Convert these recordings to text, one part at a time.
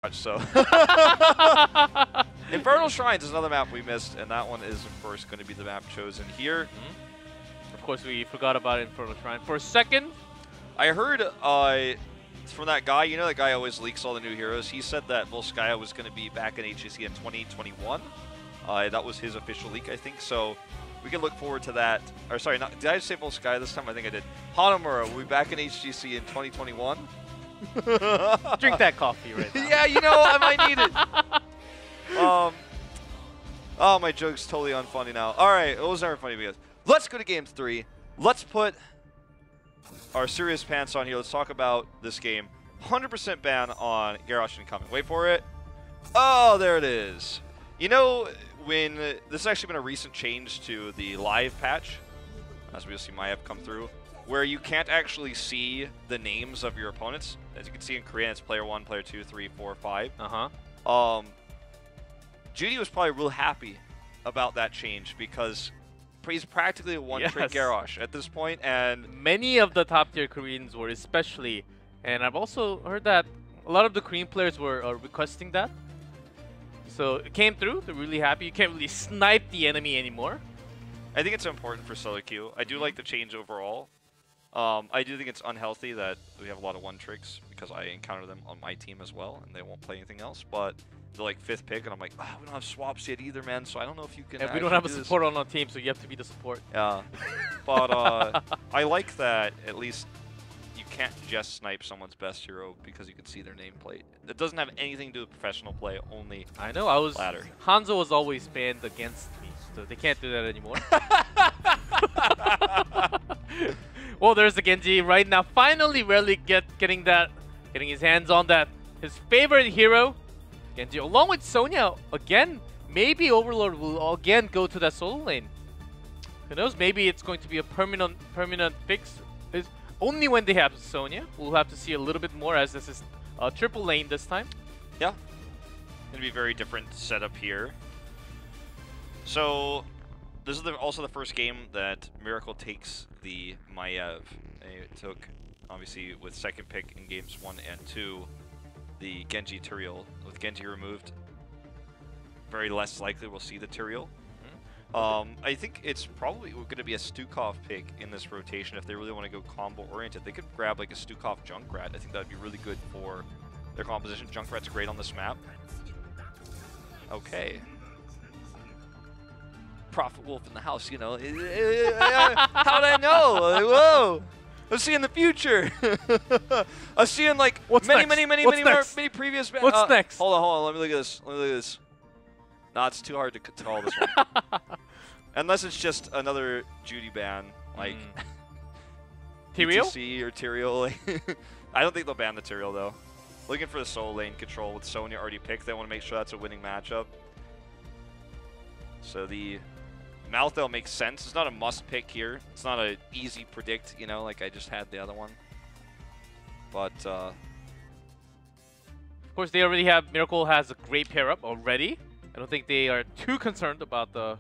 much so. Infernal Shrines is another map we missed, and that one is, of course, going to be the map chosen here. Of course, we forgot about Infernal Shrine for a second. I heard from that guy, you know, that guy always leaks all the new heroes. He said that Volskaya was going to be back in HGC in 2021. That was his official leak, I think. So we can look forward to that. Or sorry, did I just say Volskaya this time? I think I did. Hanamura will be back in HGC in 2021. Drink that coffee right now. Yeah, you know, I might need it. Oh, my joke's totally unfunny now. All right, it was never funny because. Let's go to game 3. Let's put our serious pants on here. Let's talk about this game. 100% ban on Garrosh incoming. Wait for it. Oh, there it is. You know, when this has actually been a recent change to the live patch, as we'll see Maiev come through, where you can't actually see the names of your opponents. As you can see in Korean, it's player 1, player 2, 3, 4, 5. Judy was probably real happy about that change because he's practically a one-trick Garrosh at this point, and many of the top-tier Koreans were especially, and I've also heard that a lot of the Korean players were requesting that. So it came through. They're really happy. You can't really snipe the enemy anymore. I think it's important for solo queue. I do like the change overall. I do think it's unhealthy that we have a lot of one-tricks because I encounter them on my team as well, and they won't play anything else. But they're like 5th pick, and I'm like, we don't have swaps yet either, man. So I don't know if you can. And we don't have a support on our team, so you have to be the support. Yeah, but I like that at least you can't just snipe someone's best hero because you can see their nameplate. It doesn't have anything to do with professional play. Only I know. I was ladder. Hanzo was always banned against me, so they can't do that anymore. Well, there's the Genji right now. Finally, really getting his hands on that. His favorite hero, Genji, along with Sonya again. Maybe Overlord will again go to that solo lane. Who knows? Maybe it's going to be a permanent fix. It's only when they have Sonya. We'll have to see a little bit more as this is a triple lane this time. Yeah, gonna be a very different setup here. So this is also the first game that Miracle takes the Maiev. They took, obviously, with second pick in games 1 and 2, the Genji Tyrael. With Genji removed, very less likely we'll see the Tyrael. I think it's probably going to be a Stukov pick in this rotation if they really want to go combo-oriented. They could grab like a Stukov Junkrat. I think that would be really good for their composition. Junkrat's great on this map. Okay. Prophet Wolf in the house, you know. How'd I know? Whoa! I'm seeing the future. I'm seeing like many previous. What's next? Hold on. Let me look at this. Nah, it's too hard to call this one. Unless it's just another Judy ban, like Tyrael? ETC or Tyrael. I don't think they'll ban the Tyrael though. Looking for the solo lane control with Sonya already picked. They want to make sure that's a winning matchup. So the Malthael makes sense. It's not a must pick here. It's not an easy predict, you know, like I just had the other one. But of course, they already have Miracle has a great pair up already. I don't think they are too concerned about the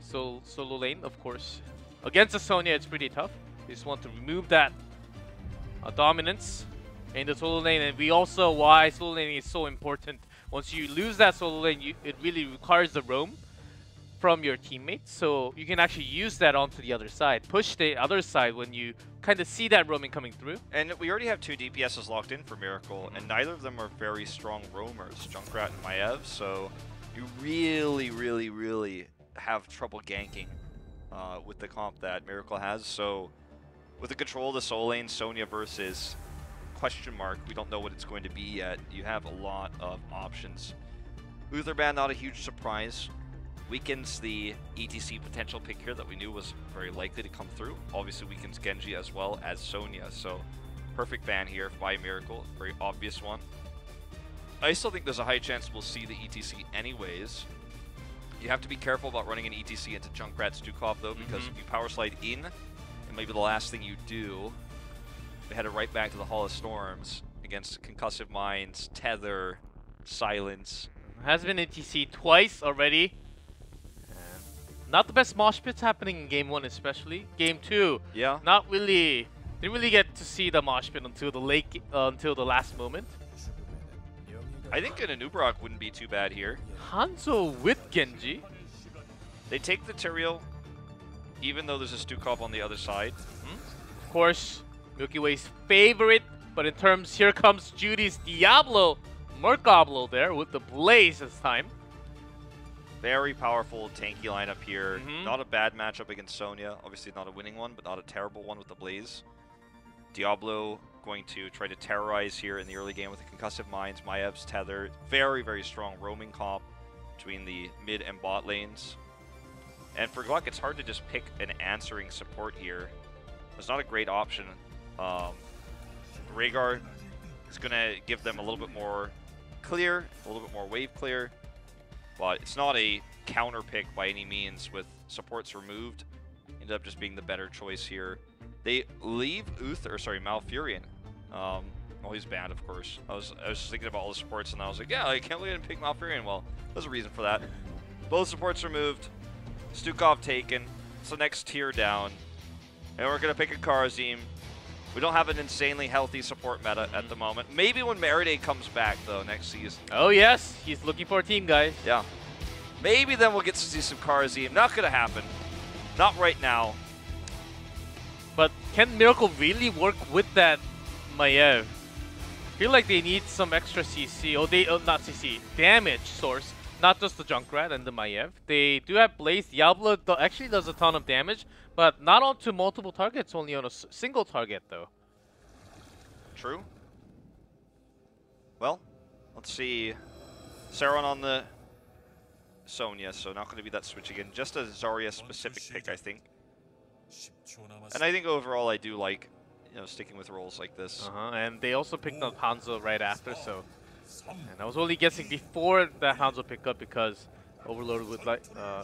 solo lane. Of course, against the Sonya, it's pretty tough. They just want to remove that dominance in the solo lane, and we also why solo lane is so important. Once you lose that solo lane, it really requires the roam from your teammates, so you can actually use that onto the other side. Push the other side when you kind of see that roaming coming through. And we already have 2 DPSs locked in for Miracle, and neither of them are very strong roamers, Junkrat and Maiev, so you really have trouble ganking with the comp that Miracle has. So with the control of the solo lane, Sonya versus question mark, we don't know what it's going to be yet. You have a lot of options. Uther ban, not a huge surprise. Weakens the ETC potential pick here that we knew was very likely to come through. Obviously weakens Genji as well as Sonya, so perfect ban here by Miracle, very obvious one. I still think there's a high chance we'll see the ETC anyways. You have to be careful about running an ETC into Junkrat Stukov though, because if you power slide in, and maybe the last thing you do, we headed right back to the Hall of Storms against Concussive Minds, Tether, Silence. Has been ETC twice already. Not the best mosh pits happening in game 1 especially. Game 2, yeah, not really. Didn't really get to see the mosh pit until the last moment. I think an Anub'arak wouldn't be too bad here. Hanzo with Genji. They take the Tyrael, even though there's a Stukov on the other side. Of course, Milky Way's favorite, but in terms, here comes Judy's Diablo, Merkablo there with the Blaze this time. Very powerful, tanky lineup here. Not a bad matchup against Sonya. Obviously not a winning one, but not a terrible one with the Blaze. Diablo going to try to terrorize here in the early game with the Concussive Mines. Maev's Tether. Very, very strong roaming comp between the mid and bot lanes. And for GLuck, it's hard to just pick an answering support here. It's not a great option. Rhaegar is going to give them a little bit more clear, a little bit more wave clear, but it's not a counter pick by any means with supports removed. Ended up just being the better choice here. They leave Malfurion. Well, he's banned, of course. I was just thinking about all the supports, and I was like, yeah, I can't believe I didn't pick Malfurion. Well, there's a reason for that. Both supports removed. Stukov taken. It's the next tier down. And we're going to pick a Kharazim. We don't have an insanely healthy support meta at the moment. Maybe when Meride comes back, though, next season. Oh, yes. He's looking for a team, guys. Yeah. Maybe then we'll get to see some Kharazim. Not going to happen. Not right now. But can Miracle really work with that Maiev? I feel like they need some extra CC. Not CC. Damage source. Not just the Junkrat and the Maiev. They do have Blaze. Diablo actually does a ton of damage, but not onto multiple targets, only on a single target, though. True. Well, let's see. Saron on the Sonya, so not going to be that switch again. Just a Zarya-specific pick, I think. And I think overall I do like, sticking with roles like this. And they also picked up Hanzo right after, so... And I was only guessing before that Hanzo pick up because Overlord with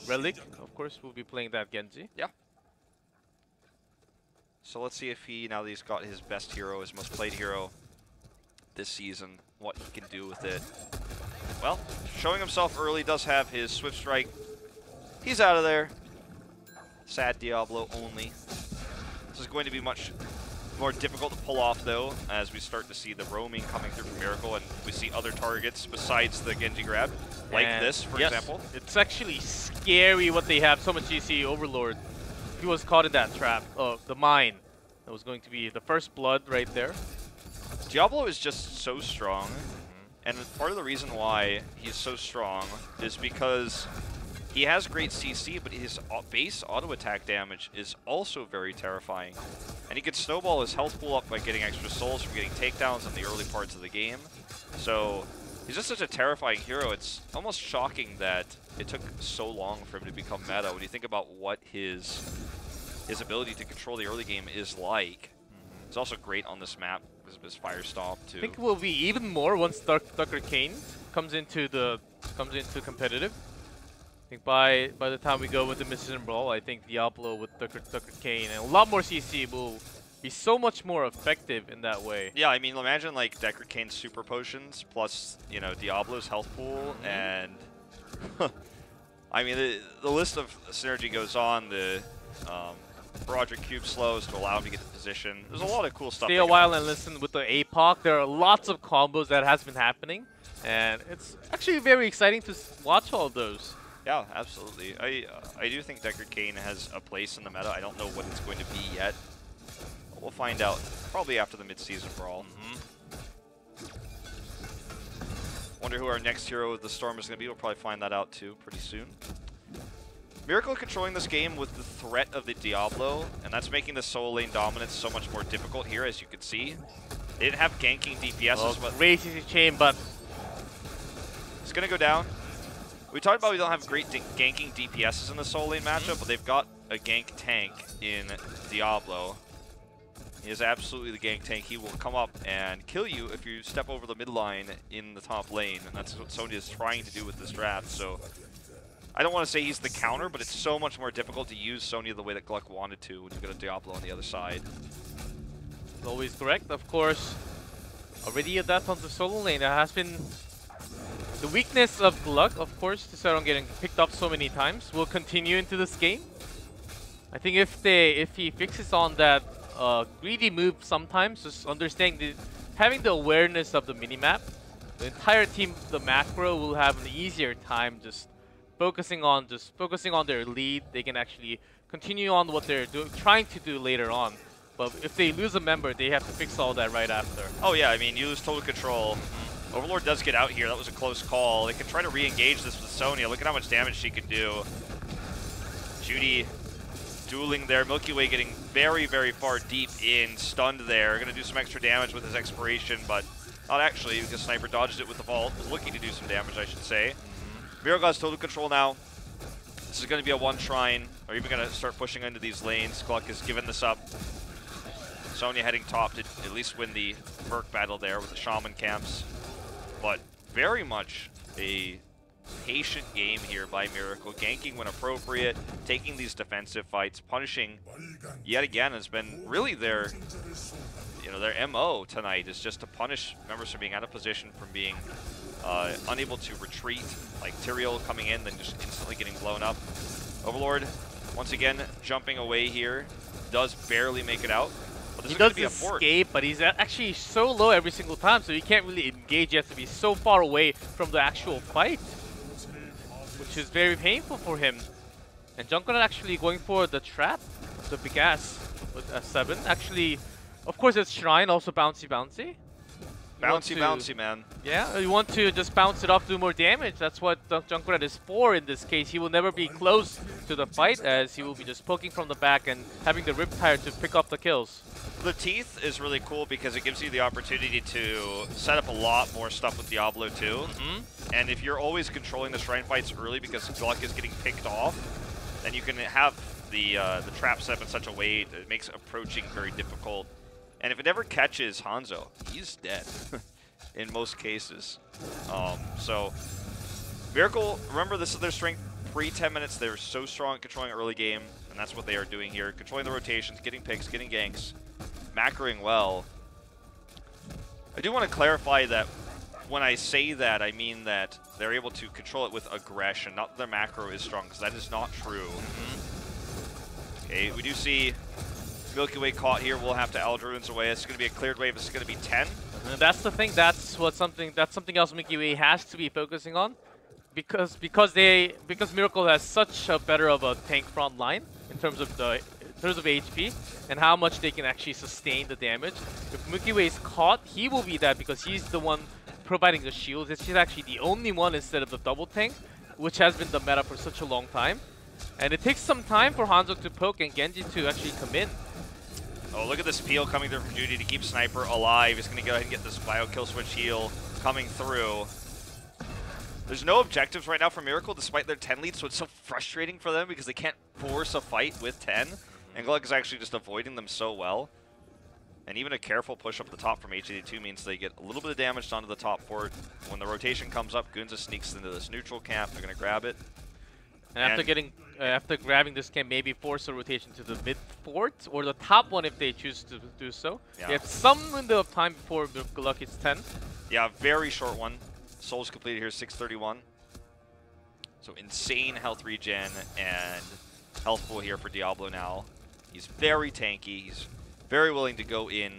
Relic, of course, will be playing that Genji. Yeah. So let's see if now that he's got his best hero, his most played hero this season, what he can do with it. Well, showing himself early, does have his Swift Strike. He's out of there. Sad Diablo only. This is going to be much more difficult to pull off, though, as we start to see the roaming coming through from Miracle, and we see other targets besides the Genji grab, like this, for example. It's actually scary what they have. So much GC Overlord. He was caught in that trap. Oh, the mine. That was going to be the first blood right there. Diablo is just so strong, and part of the reason why he's so strong is because he has great CC, but his base auto attack damage is also very terrifying. And he can snowball his health pool up by getting extra souls from getting takedowns in the early parts of the game. So he's just such a terrifying hero. It's almost shocking that it took so long for him to become meta when you think about what his ability to control the early game is like. It's also great on this map because of his Fire Stomp too. I think it will be even more once Tucker Kane comes into competitive. I think by the time we go with the Missing Brawl, I think Diablo with Tucker Kane and a lot more CC will be so much more effective in that way. Yeah, I mean, imagine like Decker Kane's super potions plus, Diablo's health pool, and I mean, the list of synergy goes on. The Broderick Cube slows to allow him to get the position. There's a lot of cool stuff. Stay a while and listen with the APOC. There are lots of combos that has been happening, and it's actually very exciting to watch all those. Yeah, absolutely. I do think Decker Kane has a place in the meta. I don't know what it's going to be yet. We'll find out probably after the mid-season brawl. Wonder who our next hero of the Storm is going to be. We'll probably find that out too pretty soon. Miracle controlling this game with the threat of the Diablo, and that's making the solo lane dominance so much more difficult here, as you can see. They didn't have ganking DPSs, but great CC chain, but it's going to go down. We talked about we don't have great ganking DPSs in the solo lane matchup, but they've got a gank tank in Diablo. He is absolutely the gank tank. He will come up and kill you if you step over the mid line in the top lane, and that's what Sonya is trying to do with this draft. So I don't want to say he's the counter, but it's so much more difficult to use Sonya the way that GLuck wanted to when you've got a Diablo on the other side. Always correct, of course. Already a death on the solo lane. That has been the weakness of GLuck, of course, to start on getting picked up so many times. Will continue into this game. I think if he fixes on that greedy move sometimes, just understanding having the awareness of the minimap, the entire team, the macro, will have an easier time just focusing on their lead. They can actually continue on what they're trying to do later on. But if they lose a member, they have to fix all that right after. Oh yeah, I mean, you lose total control. Overlord does get out here. That was a close call. They can try to re-engage this with Sonya. Look at how much damage she can do. Judy dueling there. Milky Way getting very, very far deep in. Stunned there. Going to do some extra damage with his expiration, but not actually because Sniper dodged it with the vault. Was looking to do some damage, I should say. Miracle has total control now. This is going to be a one shrine. Or even going to start pushing into these lanes. GLuck has given this up. Sonya heading top to at least win the Merc battle there with the Shaman camps. But very much a patient game here by Miracle. Ganking when appropriate, taking these defensive fights, punishing yet again has been really their MO tonight, is just to punish members from being out of position, from being unable to retreat, like Tyrael coming in, then just instantly getting blown up. Overlord, once again, jumping away here, does barely make it out. He does escape, but he's actually so low every single time, so he can't really engage. He has to be so far away from the actual fight, which is very painful for him. And Junkrat actually going for the trap, the big ass with S7. Actually, of course, it's Shrine, also bouncy. Bouncy, man. Yeah, you want to just bounce it off, do more damage. That's what Junkrat is for in this case. He will never be close to the fight, as he will be just poking from the back and having the Riptire to pick up the kills. The Teeth is really cool because it gives you the opportunity to set up a lot more stuff with Diablo too. And if you're always controlling the Shrine fights early because GLuck is getting picked off, then you can have the trap set up in such a way that it makes approaching very difficult. And if it ever catches Hanzo, he's dead in most cases. So Miracle, remember, this is their strength pre-10 minutes. They're so strong at controlling early game, and that's what they are doing here. Controlling the rotations, getting picks, getting ganks, macroing well. I do want to clarify that when I say that, I mean that they're able to control it with aggression, not that their macro is strong, because that is not true. Okay, we do see Milky Way caught here. We'll have to Eldruin's away. It's going to be a cleared wave. It's going to be 10. And that's the thing. That's something else Milky Way has to be focusing on, because Miracle has such a better of a tank front line in terms of HP and how much they can actually sustain the damage. If Milky Way is caught, he will be that because he's the one providing the shields. He's actually the only one instead of the double tank, which has been the meta for such a long time. And it takes some time for Hanzo to poke and Genji to actually come in. Oh, look at this peel coming through from Judy to keep Sniper alive. He's going to go ahead and get this bio kill switch heal coming through. There's no objectives right now for Miracle despite their 10 lead, so it's so frustrating for them because they can't force a fight with 10. And GLuck is actually just avoiding them so well. And even a careful push up the top from HGC means they get a little bit of damage onto the top fort. When the rotation comes up, Gunza sneaks into this neutral camp. They're going to grab it. And after grabbing this, can maybe force a rotation to the mid fort or the top one if they choose to do so. Yeah. They have some window of time before GLuck hits 10. Yeah, very short one. Souls completed here, 631. So insane health regen and health pool here for Diablo now. He's very tanky. He's very willing to go in,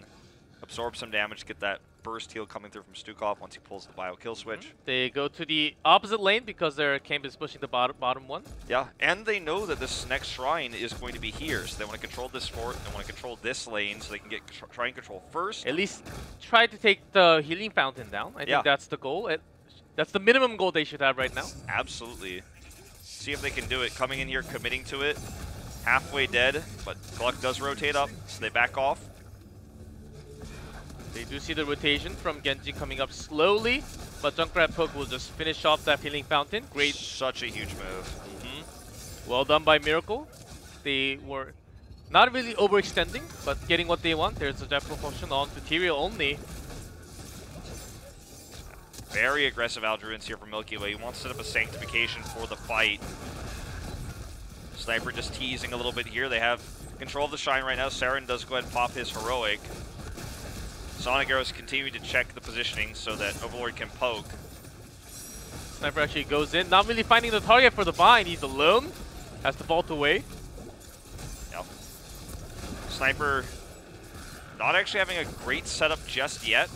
absorb some damage, get that burst heal coming through from Stukov once he pulls the bio kill switch. They go to the opposite lane because their camp is pushing the bottom one. Yeah, and they know that this next shrine is going to be here, so they want to control this fort, they want to control this lane so they can try and control first. At least try to take the healing fountain down. I think that's the goal. That's the minimum goal they should have right now. Absolutely. See if they can do it. Coming in here, committing to it. Halfway dead, but GLuck does rotate up, so they back off. They do see the rotation from Genji coming up slowly, but Junkrat poke will just finish off that healing fountain. Great. Such a huge move. Well done by Miracle. They were not really overextending, but getting what they want. There's a depth propulsion on to Tyrael only. Very aggressive Aldruins here from Milky Way. He wants to set up a sanctification for the fight. Sniper just teasing a little bit here. They have control of the Shrine right now. Saren does go ahead and pop his heroic. Sonic Arrows continue to check the positioning so that Overlord can poke. Sniper actually goes in, not really finding the target for the bind. He's alone, has to vault away. Yep. Sniper not actually having a great setup just yet.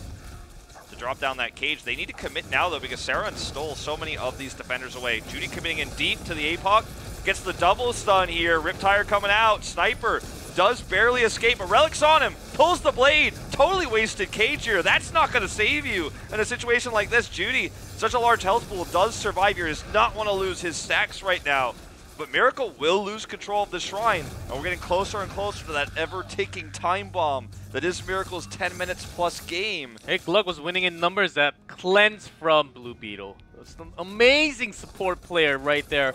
to drop down that cage. They need to commit now, though, because Saron stole so many of these defenders away. Judy committing in deep to the APOC. Gets the double stun here. Riptire coming out. Sniper does barely escape, but Relic's on him. Pulls the blade. Totally wasted cage here. That's not going to save you in a situation like this. Judy, such a large health pool, does survive here. Does not want to lose his stacks right now. But Miracle will lose control of the shrine, and we're getting closer and closer to that ever-ticking time bomb that is Miracle's 10 minutes plus game. Hey, GLuck was winning in numbers that cleanse from Blue Beetle. It's an amazing support player right there.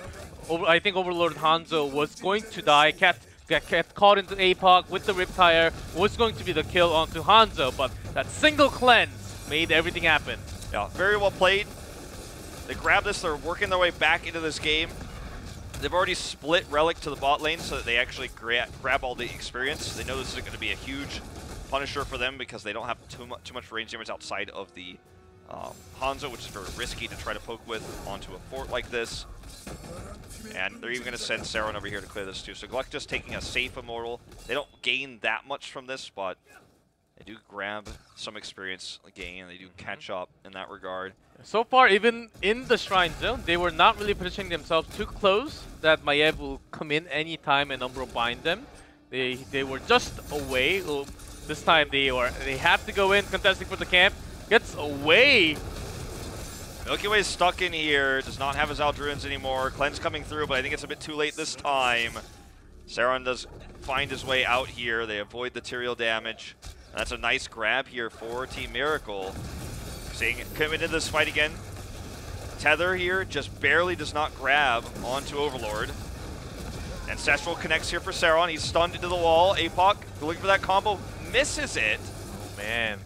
I think Overlord Hanzo was going to die, got caught into APOC with the Riptire, was going to be the kill onto Hanzo, but that single cleanse made everything happen. Yeah, very well played. They grab this, they're working their way back into this game. They've already split Relic to the bot lane so that they actually grab all the experience. They know this is going to be a huge punisher for them because they don't have too much range damage outside of the Hanzo, which is very risky to try to poke with onto a fort like this. And they're even going to send Saron over here to clear this too. So GLuck just taking a safe Immortal. They don't gain that much from this, but they do grab some experience gain. They do catch up in that regard. So far, even in the Shrine Zone, they were not really positioning themselves too close that Maiev will come in anytime and Umbro bind them. They were just away. This time they have to go in, contesting for the camp. Gets away. Milky Way is stuck in here, does not have his Aldruins anymore. Cleanse coming through, but I think it's a bit too late this time. Saron does find his way out here. They avoid the Tyrael damage. That's a nice grab here for Team Miracle. Seeing it come into this fight again. Tether here just barely does not grab onto Overlord. Ancestral connects here for Saron. He's stunned into the wall. APOC looking for that combo. Misses it. Oh, man.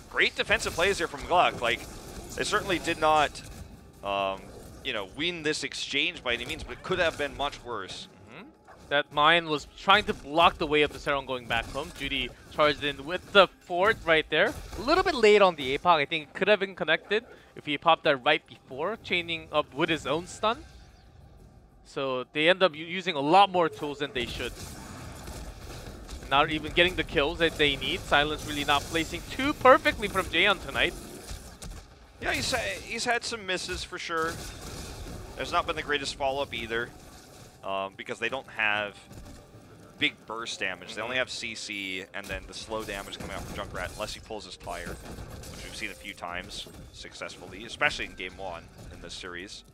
Great defensive plays here from GLuck. Like, they certainly did not, you know, win this exchange by any means, but it could have been much worse. That mine was trying to block the way of the Saron going back home. Judy charged in with the fort right there. A little bit late on the APOC. I think it could have been connected if he popped that right before, chaining up with his own stun. So they end up using a lot more tools than they should. Not even getting the kills that they need. Silence really not placing too perfectly from Jaeon tonight. Yeah, he's had some misses for sure. There's not been the greatest follow-up either. Because they don't have big burst damage. They only have CC and then the slow damage coming out from Junkrat unless he pulls his tire, which we've seen a few times successfully, especially in Game 1 in this series.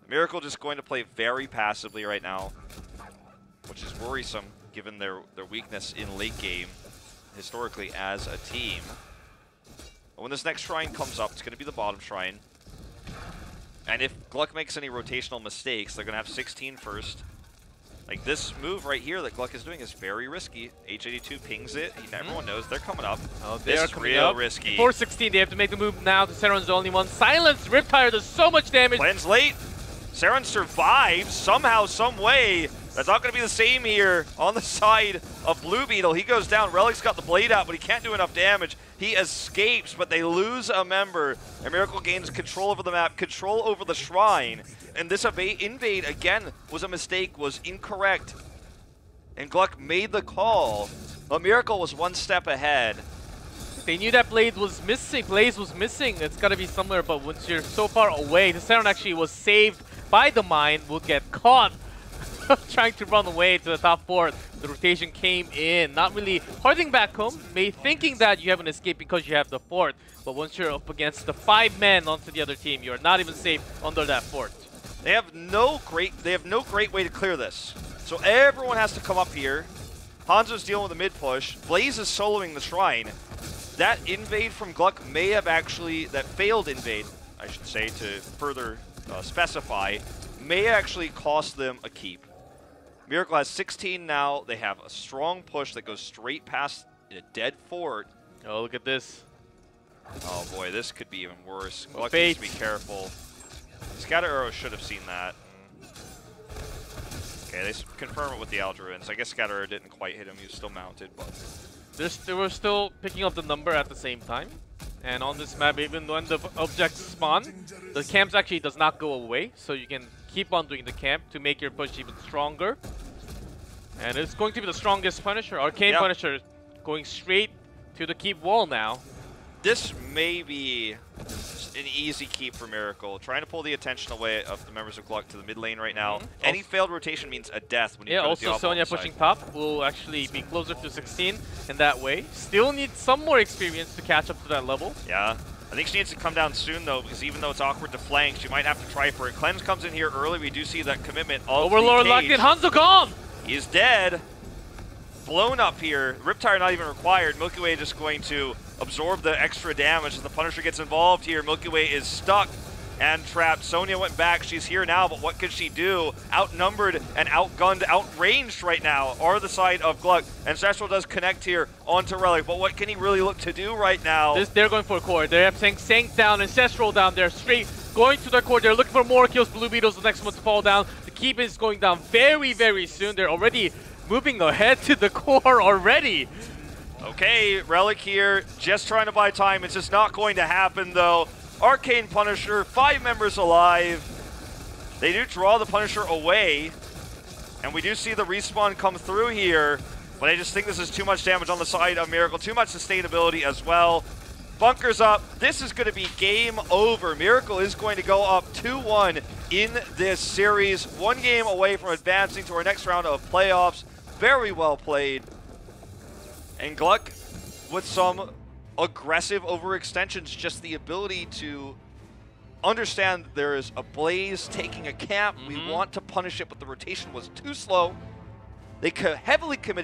Miracle just going to play very passively right now, which is worrisome given their weakness in late game historically as a team. But when this next shrine comes up, it's going to be the bottom shrine. And if GLuck makes any rotational mistakes, they're going to have 16 first. Like, this move right here that GLuck is doing is very risky. H82 pings it. Everyone knows they're coming up. Oh, they are coming real up. Risky. Before 16, they have to make the move now. The Saron's the only one. Silence! Riptire does so much damage. Cleanse late. Saron survives somehow, some way. That's not going to be the same here on the side of Blue Beetle. He goes down. Relic's got the blade out, but he can't do enough damage. He escapes, but they lose a member. And Miracle gains control over the map, control over the shrine. And this invade, again, was a mistake, was incorrect. And GLuck made the call, but Miracle was one step ahead. They knew that Blaze was missing. It's got to be somewhere, but once you're so far away, the Saron actually was saved by the mine, will get caught trying to run away to the top fort. The rotation came in, not really harding back home, thinking that you have an escape because you have the fort. But once you're up against the 5 men onto the other team, you're not even safe under that fort. They have no great way to clear this. So everyone has to come up here. Hanzo's dealing with a mid push. Blaze is soloing the shrine. That invade from GLuck may have actually, that failed invade, I should say, to further specify, may actually cost them a keep. Miracle has 16 now. They have a strong push that goes straight past a dead fort. Oh, look at this. Oh boy, this could be even worse. GLuck needs to be careful. Scatter Arrow should have seen that. Okay, they confirm it with the Aldruins. I guess Scatter Arrow didn't quite hit him. He was still mounted, but... They were still picking up the number at the same time. And on this map, even when the objects spawn, the camps actually does not go away. So you can keep on doing the camp to make your push even stronger. And it's going to be the strongest Punisher, Arcane Punisher, going straight to the keep wall now. This may be an easy keep for Miracle. Trying to pull the attention away of the members of GLuck to the mid lane right now. Any failed rotation means a death when you put also Sonya pushing top will actually be closer to 16 in that way. Still needs some more experience to catch up to that level. Yeah. I think she needs to come down soon, though, because even though it's awkward to flank, she might have to try for it. Cleanse comes in here early. We do see that commitment of Overlord locked in. Hanzo gone! He's dead. Blown up here. Riptire not even required. Milky Way just going to absorb the extra damage as the Punisher gets involved here. Milky Way is stuck and trapped. Sonya went back. She's here now, but what could she do? Outnumbered and outgunned, outranged right now are the side of GLuck. Ancestral does connect here onto Relic, but what can he really look to do right now? They're going for a core. They're saying Sank down, Ancestral down there, straight going to their core. They're looking for more kills. Blue Beetle's the next one to fall down. The keep is going down very, very soon. They're already moving ahead to the core already. Okay, Relic here, just trying to buy time. It's just not going to happen, though. Arcane Punisher, 5 members alive. They do draw the Punisher away, and we do see the respawn come through here, but I just think this is too much damage on the side of Miracle, too much sustainability as well. Bunkers up. This is going to be game over. Miracle is going to go up 2-1 in this series. 1 game away from advancing to our next round of playoffs. Very well played. And GLuck with some aggressive overextensions, just the ability to understand there is a Blaze taking a camp. We want to punish it, but the rotation was too slow. They heavily committed